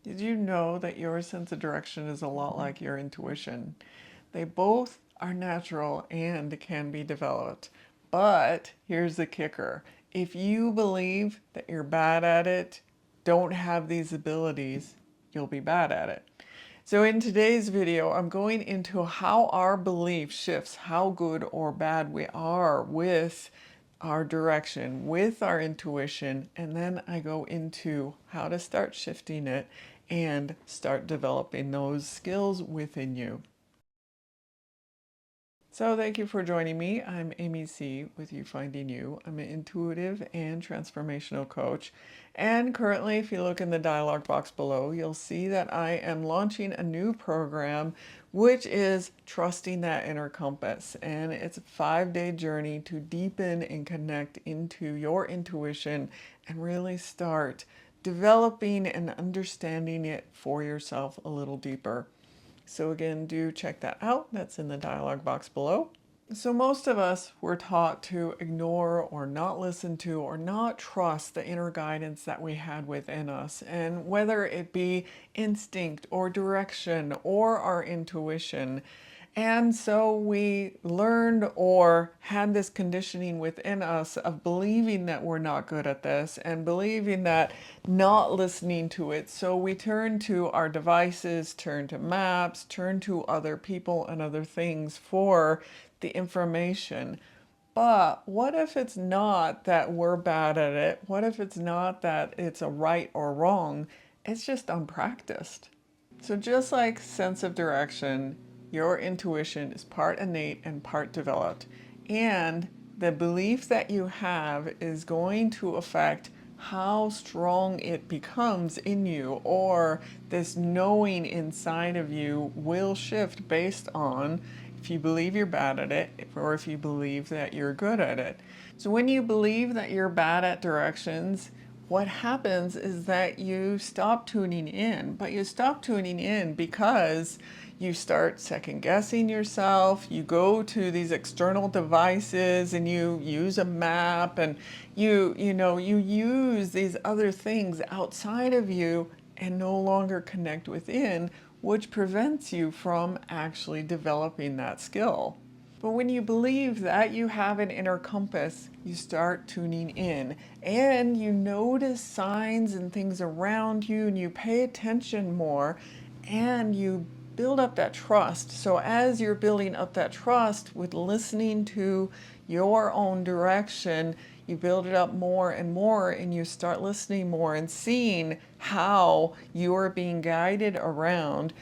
Did you know that your sense of direction is a lot like your intuition? They both are natural and can be developed. But here's the kicker. If you believe that you're bad at it, don't have these abilities, you'll be bad at it. So in today's video, I'm going into how our belief shifts how good or bad we are with our direction, with our intuition, and then I go into how to start shifting it and start developing those skills within you. So thank you for joining me. I'm AmyC with You Finding You. I'm an intuitive and transformational coach. And currently, if you look in the dialog box below, you'll see that I am launching a new program, which is Trusting That Inner Compass. And it's a 5-day journey to deepen and connect into your intuition and really start developing and understanding it for yourself a little deeper. So again, do check that out. That's in the dialog box below. So most of us were taught to ignore or not listen to or not trust the inner guidance that we had within us. And whether it be instinct or direction or our intuition, and so we learned or had this conditioning within us of believing that we're not good at this and believing that not listening to it. So we turn to our devices, turn to maps, turn to other people and other things for the information. But what if it's not that we're bad at it? What if it's not that it's a right or wrong? It's just unpracticed. So just like sense of direction, your intuition is part innate and part developed. And the belief that you have is going to affect how strong it becomes in you, or this knowing inside of you will shift based on if you believe you're bad at it or if you believe that you're good at it. So when you believe that you're bad at directions, what happens is that you stop tuning in, but you stop tuning in because you start second guessing yourself. You go to these external devices and you use a map, and you use these other things outside of you and no longer connect within, which prevents you from actually developing that skill. But when you believe that you have an inner compass, you start tuning in and you notice signs and things around you and you pay attention more and you build up that trust. So as you're building up that trust with listening to your own direction, you build it up more and more and you start listening more and seeing how you're being guided around.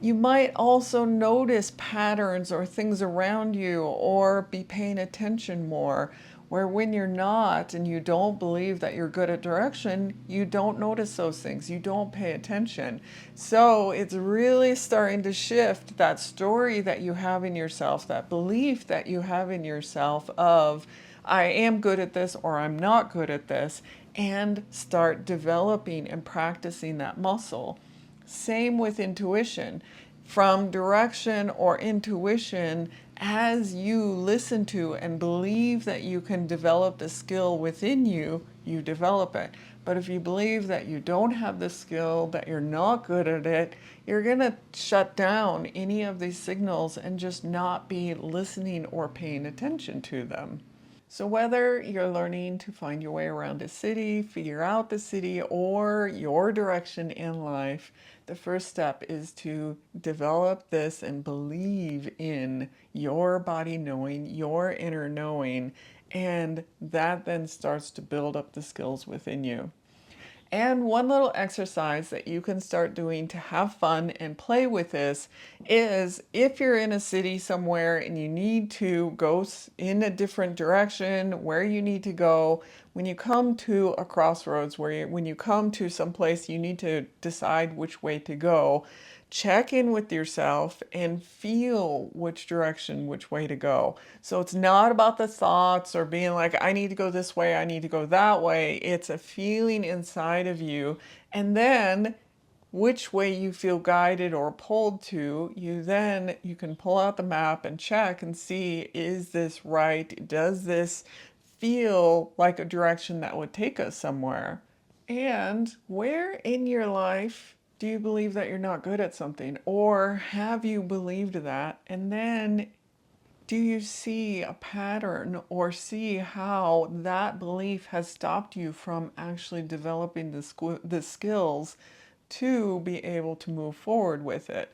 You might also notice patterns or things around you or be paying attention more, where when you're not and you don't believe that you're good at direction, you don't notice those things, you don't pay attention. So it's really starting to shift that story that you have in yourself, that belief that you have in yourself of, I am good at this or I'm not good at this, and start developing and practicing that muscle. Same with intuition. From direction or intuition, as you listen to and believe that you can develop the skill within you, you develop it. But if you believe that you don't have the skill, that you're not good at it, you're going to shut down any of these signals and just not be listening or paying attention to them. So whether you're learning to find your way around a city, figure out the city, or your direction in life, the first step is to develop this and believe in your body knowing, your inner knowing, and that then starts to build up the skills within you. And one little exercise that you can start doing to have fun and play with this is if you're in a city somewhere and you need to go in a different direction, where you need to go, when you come to a crossroads, when you come to some place you need to decide which way to go, check in with yourself and feel which direction, which way to go. So it's not about the thoughts or being like, I need to go this way, I need to go that way. It's a feeling inside of you. And then which way you feel guided or pulled to, you can pull out the map and check and see, is this right? Does this feel like a direction that would take us somewhere? And where in your life Do you believe that you're not good at something? Or have you believed that? And then do you see a pattern or see how that belief has stopped you from actually developing the skills to be able to move forward with it?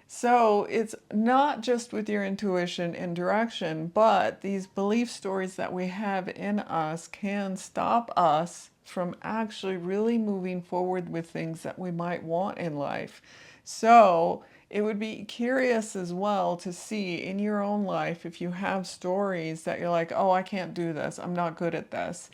So it's not just with your intuition and direction, but these belief stories that we have in us can stop us from actually really moving forward with things that we might want in life. So it would be curious as well to see in your own life if you have stories that you're like, oh, I can't do this, I'm not good at this.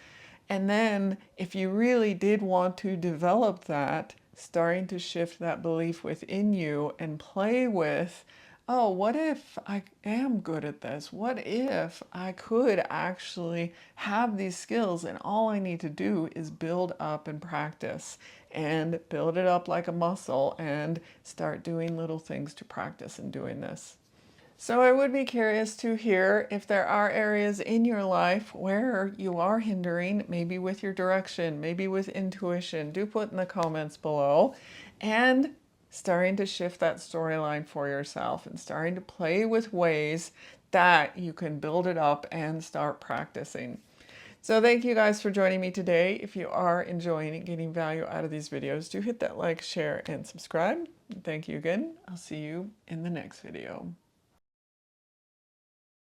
And then if you really did want to develop that, starting to shift that belief within you and play with, oh, what if I am good at this? What if I could actually have these skills and all I need to do is build up and practice and build it up like a muscle and start doing little things to practice in doing this. So I would be curious to hear if there are areas in your life where you are hindering, maybe with your direction, maybe with intuition. Do put in the comments below. And starting to shift that storyline for yourself and starting to play with ways that you can build it up and start practicing. So thank you guys for joining me today. If you are enjoying and getting value out of these videos, do hit that like, share, and subscribe. Thank you again. I'll see you in the next video.